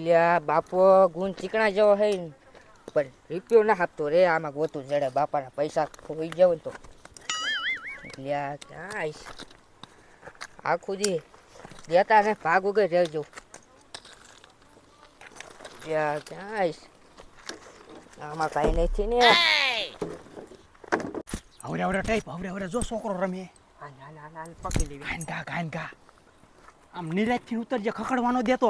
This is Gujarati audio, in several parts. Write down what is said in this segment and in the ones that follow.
લ્યા બાપો ગુણ ચીકણા જેવો હે ને, પણ રૂપિયો ના આપતો રે આમાં ગોતું જડે બાપાના પૈસા ખોઈ જાવ ને તો લ્યા ક્યાં આવીશ આખું દી દેતા ને ભાગ વગર રહેજો લ્યા ક્યાં આવીશ આમાં કાંઈ નથી ને હવરે હવરે ટાઈપ હવરે જો છોકરો રમે ના પકડી લેવી ગાન ગા આમ નિરાજથી ઉતરજે ખખડવાનો દેતો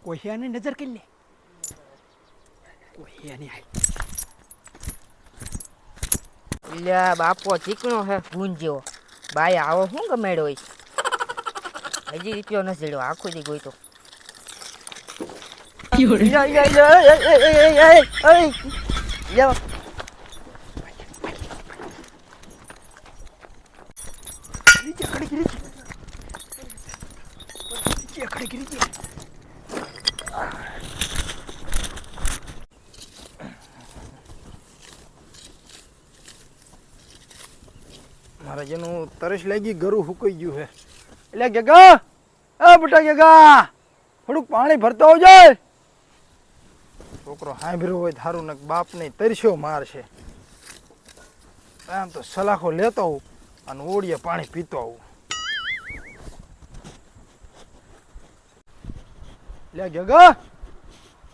કોઈ હે નહીં નજર કરી લે કોઈ હે નહીં લ્યા બાપો ચીકણો હે ગુણ જેવો બાય આવો શું ગમેડો હોય હજી રૂપિયો નથી જડ્યો આખો દી ગોઈ તો મારા જેનું તરસ લાગી ગરું હુકાઈ ગયું છે એટલે ગેગા એ બેટા ગેગા થોડુંક પાણી ભરતો આવજો છોકરો હાંભર્યો હોય થારું ને બાપ ને તરસ્યો મારશે આમ તો સલાખો લેતો આવું અને ઓળીએ પાણી પીતો આવું એટલે ગેગા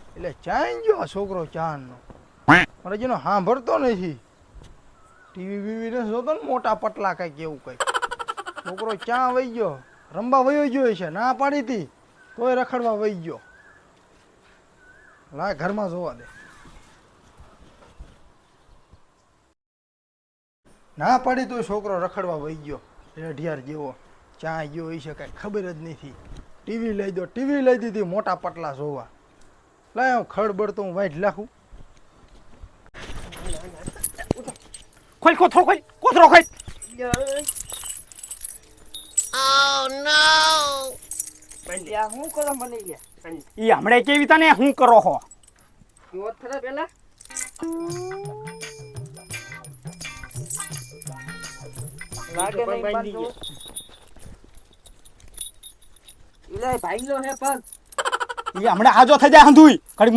એટલે ચાઈ ગયો આ છોકરો ચાન નો મારા જેનો સાંભળતો નથી ટીવી બીવી ને જોતો ને મોટા પટલા કઈ કેવું કઈ છોકરો ક્યાં વહી ગયો રમવા વયો ગયો છે ના પાડી હતી તોય રખડવા વહી ગયો લા ઘરમાં જોવા દે ના પાડી તોય છોકરો રખડવા વહી ગયો રેઢિયાર જેવો ક્યાં ગયો એ છે કઈ ખબર જ નથી ટીવી લઈ દો ટીવી લઈ દીધી મોટા પટલા જોવા લાય ખડબડ તો હું વાઈટ લાખું ખોલ કોથરો ખોલ કોથરો ખોલ Oh no! લ્યા હું કરો મને લ્યા ઈ હમણે કેવી તને હું કરો હો કેવો થરા પેલા લાગે નહીં બાંધો ઇલાય ભાઈલો હે પગ ઈ હમણે આજો થઈ જાય હંધુઈ ઘડી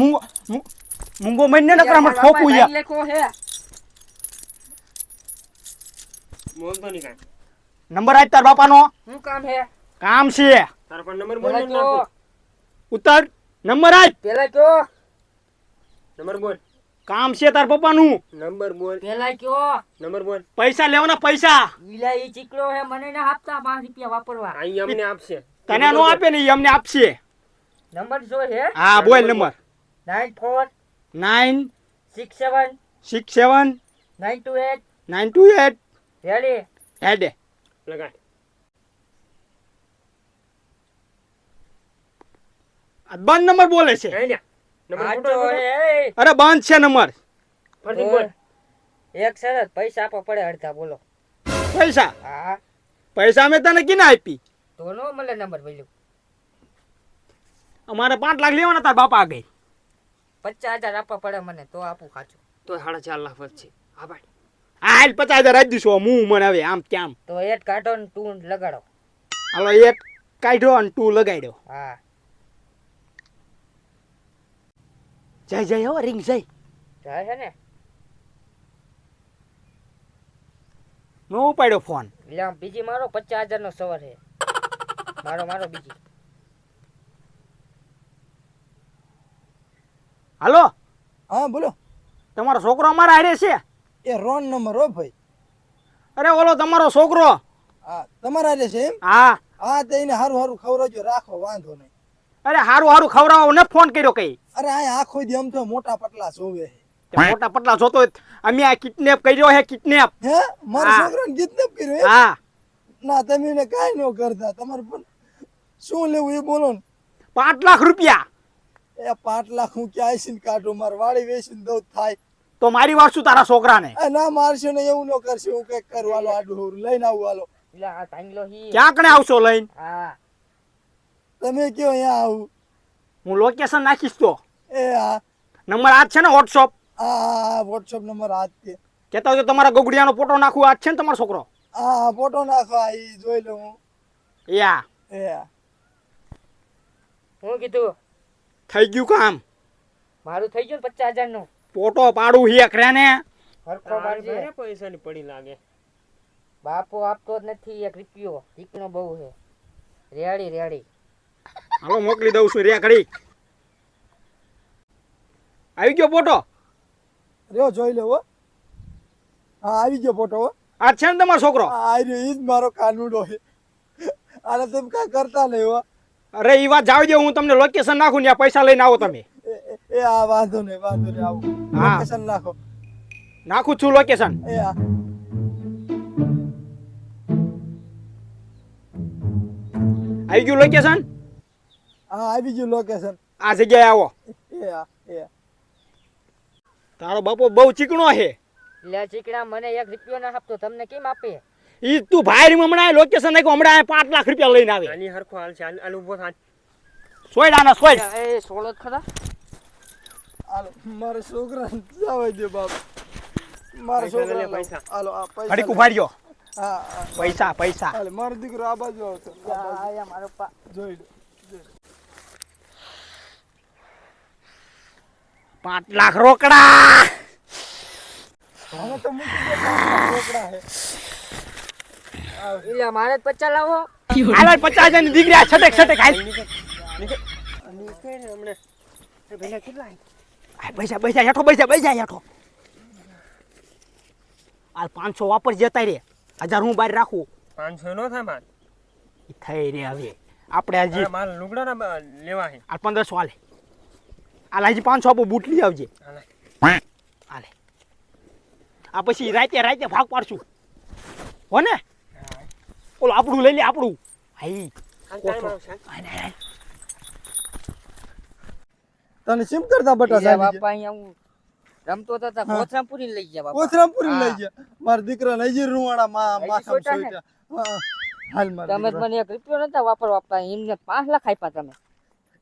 મૂંગો મઈને નકર હમણે ઠોકું યા લેખો હે મોંઘો નહીં કાંઈ નંબર આજ તાર બાપાનો શું કામ હે કામ છે તારા પણ નંબર બોલ પેલા ને કયો ઉતાર નંબર આજ પેલા કયો નંબર બોલ કામ છે તાર પપ્પાનું નંબર બોલ પેલા કયો નંબર બોલ પૈસા લેવાના પૈસા ઇલા ઈ ચીકડો હે મને ના આપતા 5 રૂપિયા વાપરવા અહીં અમને આપશે તને નો આપે ને ઈ અમને આપશે નંબર જો હે હા બોલ નંબર 94 9 67 67 928 928 રેડી હેડે લગાડ આ બંધ નંબર બોલે છે હે ને નંબર આ ફોટો તો બોલ હે અરે બંધ છે નંબર ફરતી બોલ એક સરસ પૈસા આપવા પડે અડધા બોલો પૈસા હા પૈસા અમે તને કિના આપી તો નો મળે નંબર બોલ્યો અમારે 5 લાખ લેવાના તાર બાપા આગળ 50,000 આપવા પડે મને તો આપું ખાચું તો 4.5 લાખ વધશે હા ભાઈ આ હાલ 50,000 આપી દીશો હું મને હવે આમ કેમ તો એટ કાઢો ને તું લગાડો હાલો એક કાઢ્યો અને 2 લગાડ્યો હા જય જય હો રિંગ જય જાય છે ને નો ઉપાડ્યો ફોન એટલે આમ બીજી મારો 50,000 નો સવાર છે મારો બીજી હાલો હા બોલો તમારો છોકરો અમારા હારે છે એ રોન નંબર હો ભાઈ અરે ઓલો તમારો છોકરો હા તમારા જે છે એમ હા હા તો એને હારું હારું ખવડાવજો રાખો વાંધો નહીં અરે હારું હારું ખવડાવો ને ફોન કર્યો કઈ અરે આ આખો દી આમ તો મોટા પટલા જોવે તે મોટા પટલા જોતો હોય. અમે આ કિડનેપ કર્યો હે કિડનેપ હે મારા હા. છોકરાને કિડનેપ કર્યો હે હા ના તમે એને કાઈ ન કરતા તમારે પણ શું લેવું એ બોલો ને 5 લાખ રૂપિયા એ 5 લાખ હું ક્યાં આવીને કાઢું માર વાળી વેચીને દઉં થાય તો મારી વાત શું તારા છોકરાને એ ના મારશો ને એવું ન કરશે હું કઈક કરું હાલો આડું હોરું લઈને આવું હાલો એટલે આ તાંગલો હી ક્યાં કણે આવશો લઈને હા તમે કયો અહીંયા આવું હું લોકેશન નાખીશ તો એ હા નંબર આ જ છે ને વોટ્સઅપ આ વોટ્સઅપ નંબર આ જ છે કહેતા હોય તો તમારા ગોગડિયાનો ફોટો નાખું આ જ છે ને તમારો છોકરો હા ફોટો નાખો આ ઈ જોઈ લઉં હું યા એ હા હું કીધું થઈ ગયું કામ મારું થઈ ગયું ને 50,000 નું પોટો પાડું હિયક રે ને હરખો મારજે મારે પૈસાની પડી લાગે બાપો આપતો જ નથી 1 રૂપિયો ચીકણો બહુ છે રેડી રેડી હાલો મોકલી દઉં છું રે ઘડી આવી ગયો પોટો રહ્યો જોઈ લે હો હા આવી ગયો ફોટો હો આ છે ને તમારો છોકરો આ રહ્યો ઈ જ મારો કાનુડો છે આને તમે કાંઈ કરતા નહીં હો અરે ઈ વાત જાવ દે હું તમને લોકેશન નાખું ને પૈસા લઈને આવો તમે એ આ વાંધો નહીં આવું હા. લોકેશન નાખો નાખું છું લોકેશન એ આ આવી ગયું લોકેશન હા આવી ગયું લોકેશન આ જગ્યાએ આવો એ આ તારો બાપો બહુ ચીકણો છે લે ચીકણા મને 1 રૂપિયો ના આપતો તમને કેમ આપે ઈ તું ભાઈ હમણાં લોકેશન નાખ્યું હમણાં 5 લાખ રૂપિયા લઈને આવે આની હરખો હાલ છે આલ ઊભો થાય સોયડ આના સોયડ એ સોળો જ ખરા હાલો મારા છોકરાને જવા દે બાપ મારા પૈસા લે, છોકરા પૈસા. હાલો આ પૈસા ઘડીક ઉભા રહ્યો હા પૈસા પૈસા હાલે મારો દીકરો આ બાજુ આવશે આ બાજુ. આયા મારો પા જોઈ લો 5 લાખ રોકડા હવે તો મૂકી દે પાંચ છોકરા હે એટલે મારે જ 50 લાવો હાલો 50,000 ની દીકરી આ છટક છટક હાલ નીકળે ને હમણાં એ ભઈલા કેટલા આ પૈસા પૈસા હેઠો પૈસા હેઠો હાલ 500 વાપર જતા રે 1000 હું બહાર રાખું 500 નો થાય માર ઈ થઈ રે હવે આપણે હજી માર લુગડા ના લેવા છે આ 1500 હાલે હાલ હજી 500 આપો બૂટ લઈ આવજે હાલે હાલે આ પછી રાતે ભાગ પાડશું હો ને ઓલો આપણું લઈ લે આપણું હાઈ હાલ ટાઈમ આવશે તને સિમ કરતા બટા એટલે સાહેબ બાપા અહીંયા હું રમતો તો તા કોથરામપુરી લઈ ગયા બાપા કોથરામપુરી લઈ હા. ગયા મારા દીકરા નજીર રૂવાડા હજી માથા સોટા ને? સોટા હા હાલ મારા તમે દીકરા. મને 1 રૂપિયો નતા વાપરવા આપતા એમને 5 લાખ આપ્યા તમે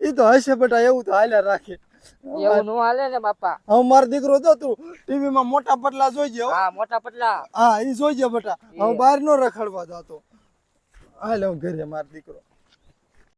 ઈ તો હશે બેટા એવું તો હાલ્યા રાખે એવું નો હાલે ને બાપા હવે મારો દીકરો જો તું ટીવી માં મોટા પટલા જોઈજે હો. હા મોટા પતલા હા ઈ જોઈજે બેટા હવે બહાર નો રખડવા જાતો હાલ હું ઘરે મારો દીકરો